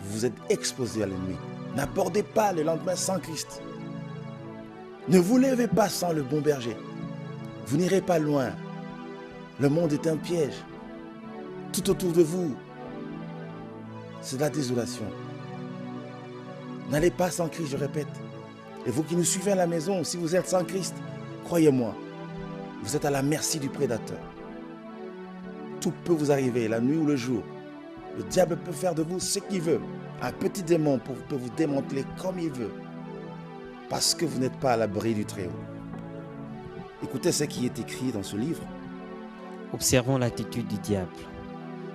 vous êtes exposé à l'ennemi. N'abordez pas le lendemain sans Christ. Ne vous levez pas sans le bon berger. Vous n'irez pas loin. Le monde est un piège. Tout autour de vous, c'est de la désolation. N'allez pas sans Christ, je répète. Et vous qui nous suivez à la maison, si vous êtes sans Christ, croyez-moi, vous êtes à la merci du prédateur. Tout peut vous arriver, la nuit ou le jour. Le diable peut faire de vous ce qu'il veut. Un petit démon peut vous démanteler comme il veut. Parce que vous n'êtes pas à l'abri du Très-Haut. Écoutez ce qui est écrit dans ce livre. Observons l'attitude du diable.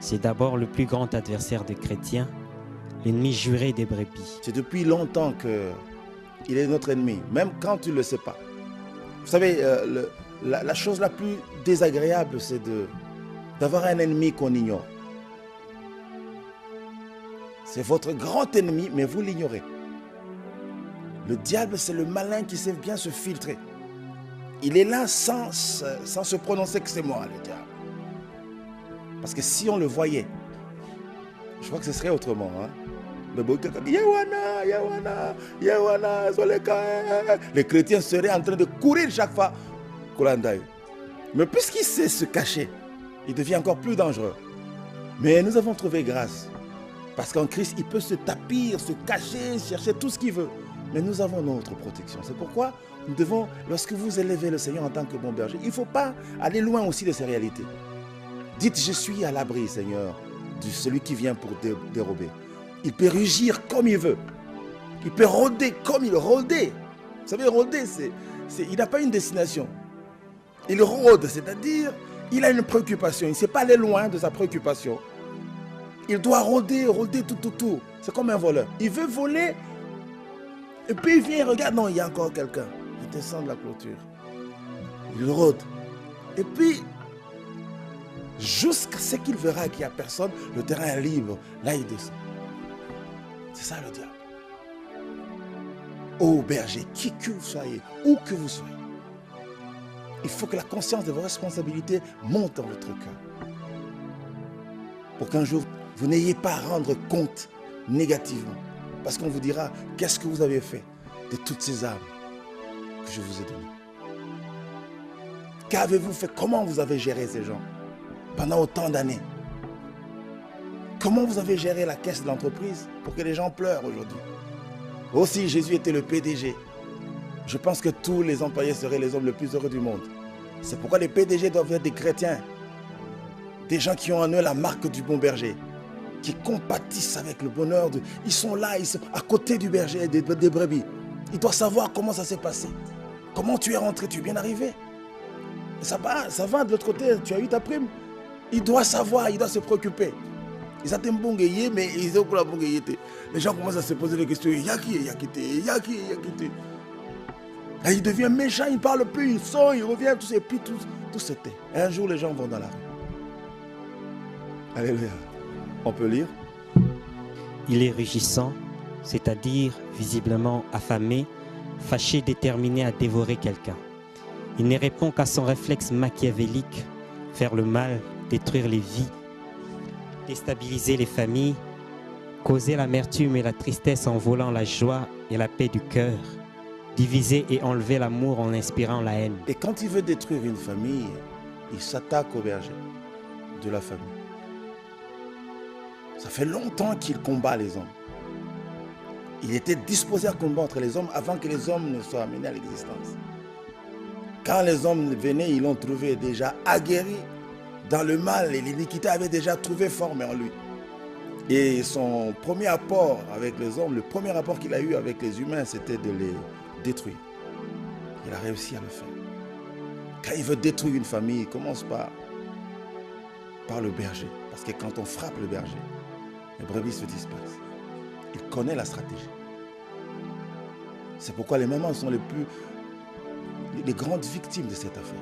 C'est d'abord le plus grand adversaire des chrétiens, l'ennemi juré des brebis. C'est depuis longtemps qu'il est notre ennemi, même quand tu ne le sais pas. Vous savez, la chose la plus désagréable, c'est d'avoir un ennemi qu'on ignore. C'est votre grand ennemi, mais vous l'ignorez. Le diable, c'est le malin qui sait bien se filtrer. Il est là sans se prononcer que c'est moi, le diable. Parce que si on le voyait, je crois que ce serait autrement. Hein? Les chrétiens seraient en train de courir chaque fois. Mais puisqu'il sait se cacher, il devient encore plus dangereux. Mais nous avons trouvé grâce. Parce qu'en Christ, il peut se tapir, se cacher, chercher tout ce qu'il veut. Mais nous avons notre protection. C'est pourquoi nous devons, lorsque vous élevez le Seigneur en tant que bon berger, il ne faut pas aller loin aussi de ces réalités. Dites, je suis à l'abri, Seigneur, de celui qui vient pour dérober. Il peut rugir comme il veut. Il peut rôder comme il rôde. Vous savez, rôder, il n'a pas une destination. Il rôde, c'est-à-dire, il a une préoccupation. Il ne sait pas aller loin de sa préoccupation. Il doit rôder tout autour. C'est comme un voleur. Il veut voler, et puis il vient, il regarde, non, il y a encore quelqu'un. Il descend de la clôture. Il rôde. Et puis, jusqu'à ce qu'il verra qu'il n'y a personne, le terrain est libre. Là, il descend. C'est ça le diable. Ô berger, qui que vous soyez, où que vous soyez, il faut que la conscience de vos responsabilités monte dans votre cœur. Pour qu'un jour, vous n'ayez pas à rendre compte négativement. Parce qu'on vous dira, qu'est-ce que vous avez fait de toutes ces âmes que je vous ai données? Qu'avez-vous fait? Comment vous avez géré ces gens pendant autant d'années? Comment vous avez géré la caisse de l'entreprise pour que les gens pleurent aujourd'hui? Aussi, Jésus était le PDG. Je pense que tous les employés seraient les hommes les plus heureux du monde. C'est pourquoi les PDG doivent être des chrétiens. Des gens qui ont en eux la marque du bon berger. Qui compatissent avec le bonheur. Ils sont là, ils sont à côté du berger, des brebis. Ils doivent savoir comment ça s'est passé. Comment tu es rentré, tu es bien arrivé. Et ça va de l'autre côté, tu as eu ta prime. Il doit savoir, il doit se préoccuper. Ils attendent bon guerrier, mais ils ont pour la bon guerrier. Les gens commencent à se poser des questions. Yaki. Là, il devient méchant, il ne parle plus, il sort, il revient, tout se tait. Et un jour, les gens vont dans la rue. Alléluia. On peut lire. Il est rugissant, c'est-à-dire visiblement affamé, fâché, déterminé à dévorer quelqu'un. Il ne répond qu'à son réflexe machiavélique, faire le mal, détruire les vies, déstabiliser les familles, causer l'amertume et la tristesse en volant la joie et la paix du cœur, diviser et enlever l'amour en inspirant la haine. Et quand il veut détruire une famille, il s'attaque au berger de la famille. Ça fait longtemps qu'il combat les hommes. Il était disposé à combattre les hommes avant que les hommes ne soient amenés à l'existence. Quand les hommes venaient, ils l'ont trouvé déjà aguerri dans le mal et l'iniquité avait déjà trouvé forme en lui. Et son premier apport avec les hommes, le premier rapport qu'il a eu avec les humains, c'était de les détruire. Il a réussi à le faire. Quand il veut détruire une famille, il commence par le berger. Parce que quand on frappe le berger, les brebis se dispersent. Il connaît la stratégie. C'est pourquoi les mamans sont les grandes victimes de cette affaire.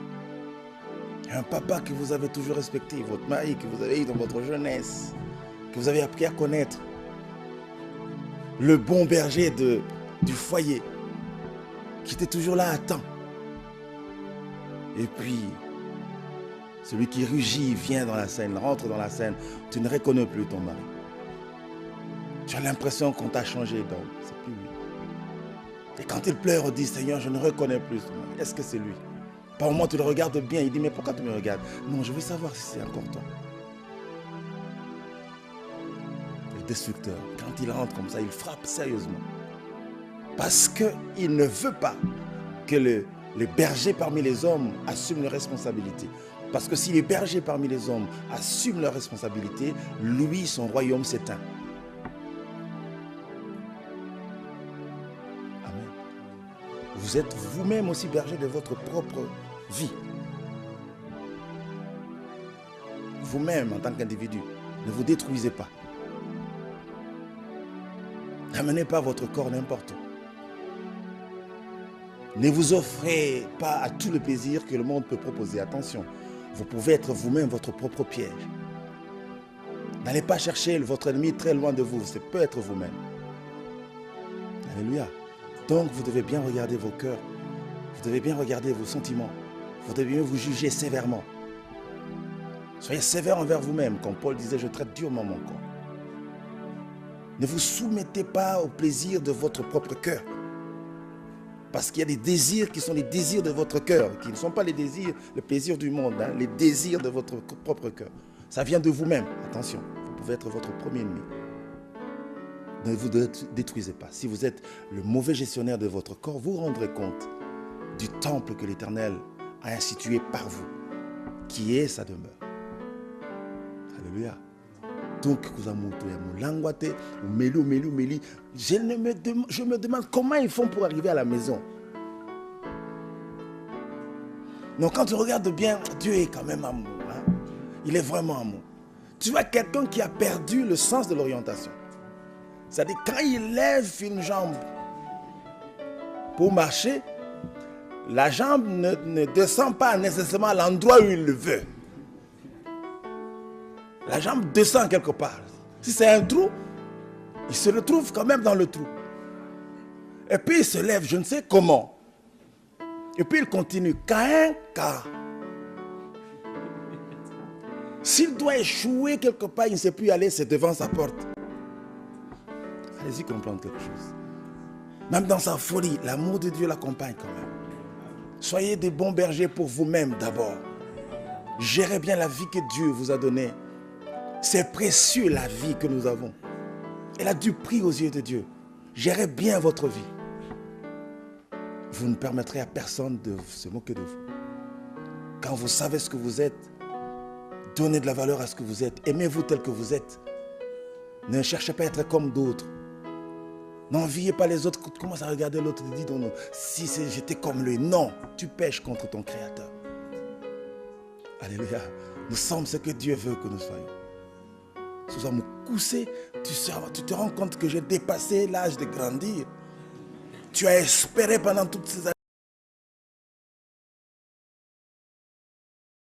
Et un papa que vous avez toujours respecté, votre mari que vous avez eu dans votre jeunesse, que vous avez appris à connaître, le bon berger du foyer, qui était toujours là à temps. Et puis, celui qui rugit vient dans la scène, rentre dans la scène, tu ne reconnais plus ton mari. Tu as l'impression qu'on t'a changé, donc c'est plus lui. Et quand il pleure, on dit, Seigneur, je ne reconnais plus. Est-ce que c'est lui? Par moment, tu le regardes bien, il dit, mais pourquoi tu me regardes? Non, je veux savoir si c'est encore toi. Le destructeur, quand il rentre comme ça, il frappe sérieusement. Parce qu'il ne veut pas que les bergers parmi les hommes assument leurs responsabilités. Parce que si les bergers parmi les hommes assument leurs responsabilités, lui, son royaume s'éteint. Amen. Vous êtes vous-même aussi berger de votre propre vie. Vous-même, en tant qu'individu, ne vous détruisez pas. N'amenez pas votre corps n'importe où. Ne vous offrez pas à tout le plaisir que le monde peut proposer. Attention, vous pouvez être vous-même votre propre piège. N'allez pas chercher votre ennemi très loin de vous. C'est peut être vous-même. Alléluia. Donc, vous devez bien regarder vos cœurs. Vous devez bien regarder vos sentiments. Vous devez bien vous juger sévèrement. Soyez sévère envers vous-même. Comme Paul disait, je traite durement mon corps. Ne vous soumettez pas au plaisir de votre propre cœur. Parce qu'il y a des désirs qui sont les désirs de votre cœur, qui ne sont pas les désirs, le plaisir du monde, hein, les désirs de votre propre cœur. Ça vient de vous-même. Attention, vous pouvez être votre premier ennemi. Ne vous détruisez pas. Si vous êtes le mauvais gestionnaire de votre corps, vous vous rendrez compte du temple que l'Éternel a institué par vous, qui est sa demeure. Alléluia. Donc, je me demande comment ils font pour arriver à la maison. Donc, quand tu regardes bien, Dieu est quand même amour. Hein? Il est vraiment amour. Tu vois quelqu'un qui a perdu le sens de l'orientation. C'est-à-dire, quand il lève une jambe pour marcher, la jambe ne descend pas nécessairement à l'endroit où il le veut. La jambe descend quelque part. Si c'est un trou, il se retrouve quand même dans le trou. Et puis il se lève, je ne sais comment. Et puis il continue. Caïn. S'il doit échouer quelque part, il ne sait plus y aller, c'est devant sa porte. Allez-y comprendre quelque chose. Même dans sa folie, l'amour de Dieu l'accompagne quand même. Soyez des bons bergers pour vous-même d'abord. Gérez bien la vie que Dieu vous a donnée. C'est précieux la vie que nous avons. Elle a du prix aux yeux de Dieu. Gérez bien votre vie. Vous ne permettrez à personne de se moquer de vous. Quand vous savez ce que vous êtes, donnez de la valeur à ce que vous êtes. Aimez-vous tel que vous êtes. Ne cherchez pas à être comme d'autres. N'enviez pas les autres. Commence à regarder l'autre et dis non, si j'étais comme lui. Non, tu pèches contre ton Créateur. Alléluia. Nous sommes ce que Dieu veut que nous soyons. Si vous me coussez, tu te rends compte que j'ai dépassé l'âge de grandir. Tu as espéré pendant toutes ces